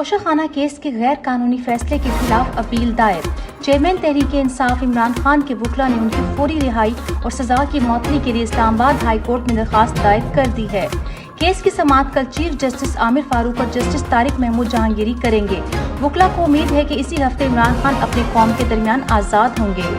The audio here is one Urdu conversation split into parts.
توشہ خانہ کیس کے غیر قانونی فیصلے کے خلاف اپیل دائر۔ چیئرمین تحریک انصاف عمران خان کے وکلاء نے ان کی فوری رہائی اور سزا کی معطلی کے لیے اسلام آباد ہائی کورٹ میں درخواست دائر کر دی ہے۔ کیس کی سماعت کل چیف جسٹس عامر فاروق اور جسٹس طارق محمود جہانگیری کریں گے۔ وکلاء کو امید ہے کہ اسی ہفتے عمران خان اپنی قوم کے درمیان آزاد ہوں گے۔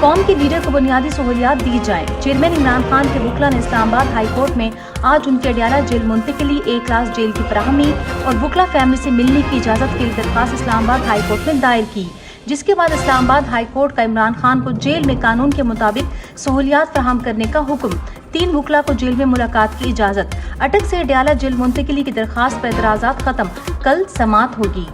قوم کے لیڈر کو بنیادی سہولیات دی جائیں۔ چیئرمین عمران خان کے وکلاء نے اسلام آباد ہائی کورٹ میں آج ان کے اڈیالہ جیل منتقلی، A کلاس جیل کی فراہمی اور وکلاء فیملی سے ملنے کی اجازت کے لیے درخواست اسلام آباد ہائی کورٹ میں دائر کی، جس کے بعد اسلام آباد ہائی کورٹ کا عمران خان کو جیل میں قانون کے مطابق سہولیات فراہم کرنے کا حکم۔ 3 وکلاء کو جیل میں ملاقات کی اجازت۔ اٹک سے اڈیالہ جیل منتقلی کی درخواست پر اعتراضات ختم، کل سماعت ہوگی۔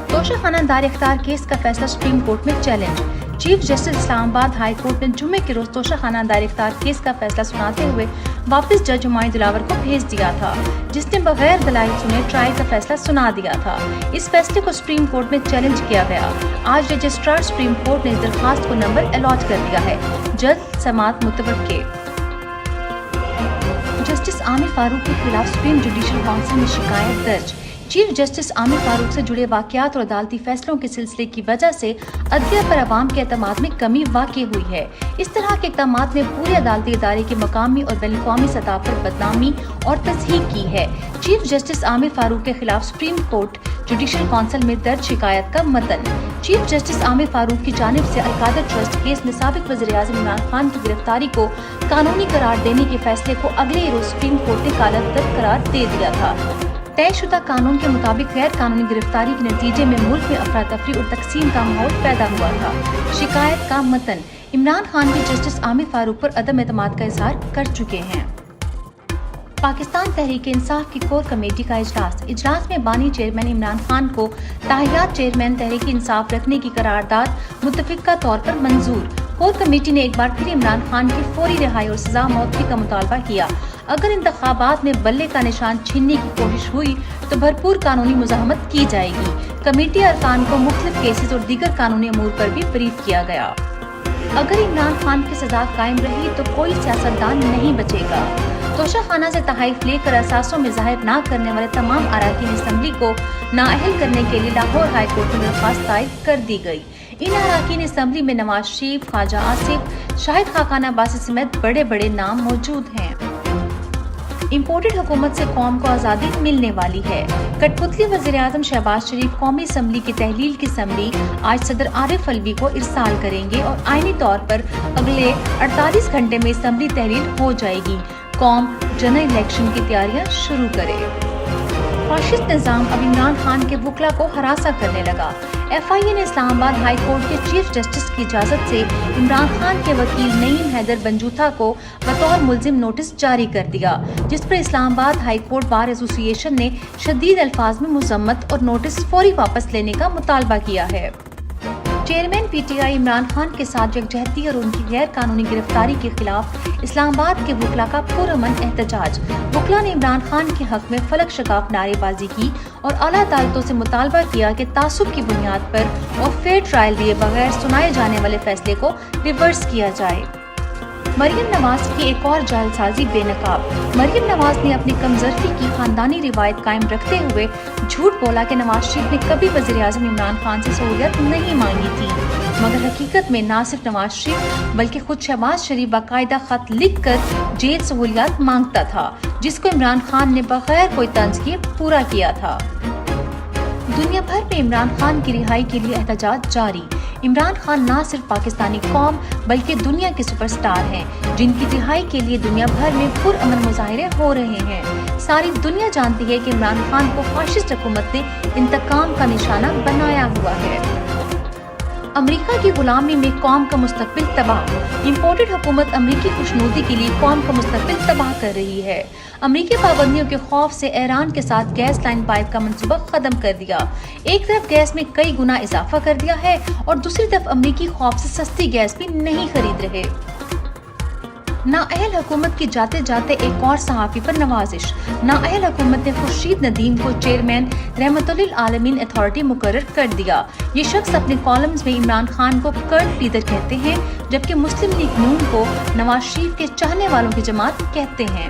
توشہ خانہ دار اختیار کیس کا فیصلہ سپریم کورٹ میں چیلنج۔ چیف جسٹس اسلام آباد ہائی کورٹ نے جمعے کے روز توشہ خانہ دار اختیار کیس کا فیصلہ سناتے ہوئے واپس جج ہمایوں دلاور کو بھیج دیا تھا، جس نے بغیر دلائل سنے ٹرائل کا فیصلہ سنا دیا تھا۔ اس فیصلے کو سپریم کورٹ میں چیلنج کیا گیا۔ آج رجسٹرار سپریم کورٹ نے اس درخواست کو نمبر الاٹ کر دیا ہے۔ جلد سماعت متوقع۔ جسٹس عامر فاروق کے خلاف سپریم جوڈیشل کونسل میں شکایت درج۔ چیف جسٹس عامر فاروق سے جڑے واقعات اور عدالتی فیصلوں کے سلسلے کی وجہ سے عدلیہ پر عوام کے اعتماد میں کمی واقع ہوئی ہے۔ اس طرح کے اقدامات نے پورے عدالتی ادارے کی مقامی اور بین الاقوامی سطح پر بدنامی اور تصحیح کی ہے۔ چیف جسٹس عامر فاروق کے خلاف سپریم کورٹ جوڈیشل کونسل میں درج شکایت کا متن۔ چیف جسٹس عامر فاروق کی جانب سے القادر ٹرسٹ کیس میں سابق وزیر اعظم عمران خان کی گرفتاری کو قانونی قرار دینے کے فیصلے کو اگلے روز سپریم کورٹ نے کالعدت قرار دے دیا تھا۔ طے شدہ قانون کے مطابق غیر قانونی گرفتاری کے نتیجے میں ملک میں افراتفری اور تقسیم کا ماحول پیدا ہوا تھا۔ شکایت کا متن۔ عمران خان کے جسٹس عامر فاروق پر عدم اعتماد کا اظہار کر چکے ہیں۔ پاکستان تحریک انصاف کی کور کمیٹی کا اجلاس میں بانی چیئرمین عمران خان کو تاحیات چیئرمین تحریک انصاف رکھنے کی قرارداد متفقہ طور پر منظور۔ کور کمیٹی نے ایک بار پھر عمران خان کی فوری رہائی اور سزا معطلی کا مطالبہ کیا۔ اگر انتخابات میں بلے کا نشان چھیننے کی کوشش ہوئی تو بھرپور قانونی مزاحمت کی جائے گی۔ کمیٹی ارکان کو مختلف کیسز اور دیگر قانونی امور پر بھی بریف کیا گیا۔ اگر عمران خان کی سزا قائم رہی تو کوئی سیاستدان نہیں بچے گا۔ توشہ خانہ سے تحائف لے کر اثاثوں میں ظاہر نہ کرنے والے تمام اراکین اسمبلی کو نااہل کرنے کے لیے لاہور ہائی کورٹ میں درخواست دائر کر دی گئی۔ ان اراکین اسمبلی میں نواز شریف، خواجہ آصف، شاہد خاقان عباسی سمیت بڑے بڑے نام موجود ہیں۔ امپورٹڈ حکومت سے قوم کو آزادی ملنے والی ہے۔ کٹ پتلی وزیر اعظم شہباز شریف قومی اسمبلی کی تحلیل کی سمری آج صدر عارف الوی کو ارسال کریں گے اور آئینی طور پر اگلے 48 گھنٹے میں اسمبلی تحلیل ہو جائے گی۔ قوم جنرل الیکشن کی تیاریاں شروع کرے۔ فاشسٹ نظام اب عمران خان کے وکلاء کو ہراساں کرنے لگا۔ FIA نے اسلام آباد ہائی کورٹ کے چیف جسٹس کی اجازت سے عمران خان کے وکیل نعیم حیدر بنجوتھا کو بطور ملزم نوٹس جاری کر دیا، جس پر اسلام آباد ہائی کورٹ بار ایسوسی ایشن نے شدید الفاظ میں مذمت اور نوٹس فوری واپس لینے کا مطالبہ کیا ہے۔ چیئرمین PTI عمران خان کے ساتھ یکجہتی اور ان کی غیر قانونی گرفتاری کے خلاف اسلام آباد کے وکلاء کا پرامن احتجاج۔ وکلاء نے عمران خان کے حق میں فلک شگاف نعرے بازی کی اور اعلیٰ عدالتوں سے مطالبہ کیا کہ تعصب کی بنیاد پر اور فیئر ٹرائل دیے بغیر سنائے جانے والے فیصلے کو ریورس کیا جائے۔ مریم نواز کی ایک اور جعل سازی بے نقاب۔ مریم نواز نے اپنی کمظرفی کی خاندانی روایت قائم رکھتے ہوئے جھوٹ بولا کہ نواز شریف نے کبھی وزیر اعظم عمران خان سے سہولت نہیں مانگی تھی، مگر حقیقت میں نہ صرف نواز شریف بلکہ خود شہباز شریف باقاعدہ خط لکھ کر جیل سہولیات مانگتا تھا، جس کو عمران خان نے بغیر کوئی طنز کیے پورا کیا تھا۔ دنیا بھر میں عمران خان کی رہائی کے لیے احتجاج جاری۔ عمران خان نہ صرف پاکستانی قوم بلکہ دنیا کے سپر سٹار ہیں، جن کی رہائی کے لیے دنیا بھر میں پرامن مظاہرے ہو رہے ہیں۔ ساری دنیا جانتی ہے کہ عمران خان کو فاشسٹ حکومت نے انتقام کا نشانہ بنایا ہوا ہے۔ امریکہ کی غلامی میں قوم کا مستقبل تباہ۔ امپورٹڈ حکومت امریکی خوشنودی کے لیے قوم کا مستقبل تباہ کر رہی ہے۔ امریکی پابندیوں کے خوف سے ایران کے ساتھ گیس لائن پائپ کا منصوبہ ختم کر دیا۔ ایک طرف گیس میں کئی گنا اضافہ کر دیا ہے اور دوسری طرف امریکی خوف سے سستی گیس بھی نہیں خرید رہے۔ نااہل حکومت کی جاتے جاتے ایک اور صحافی پر نوازش۔ نااہل حکومت نے خورشید ندیم کو چیئرمین رحمت للعالمین اتھارٹی مقرر کر دیا۔ یہ شخص اپنے کالمز میں عمران خان کو کرنٹ لیڈر کہتے ہیں، جبکہ مسلم لیگ نون کو نواز شریف کے چاہنے والوں کی جماعت کہتے ہیں۔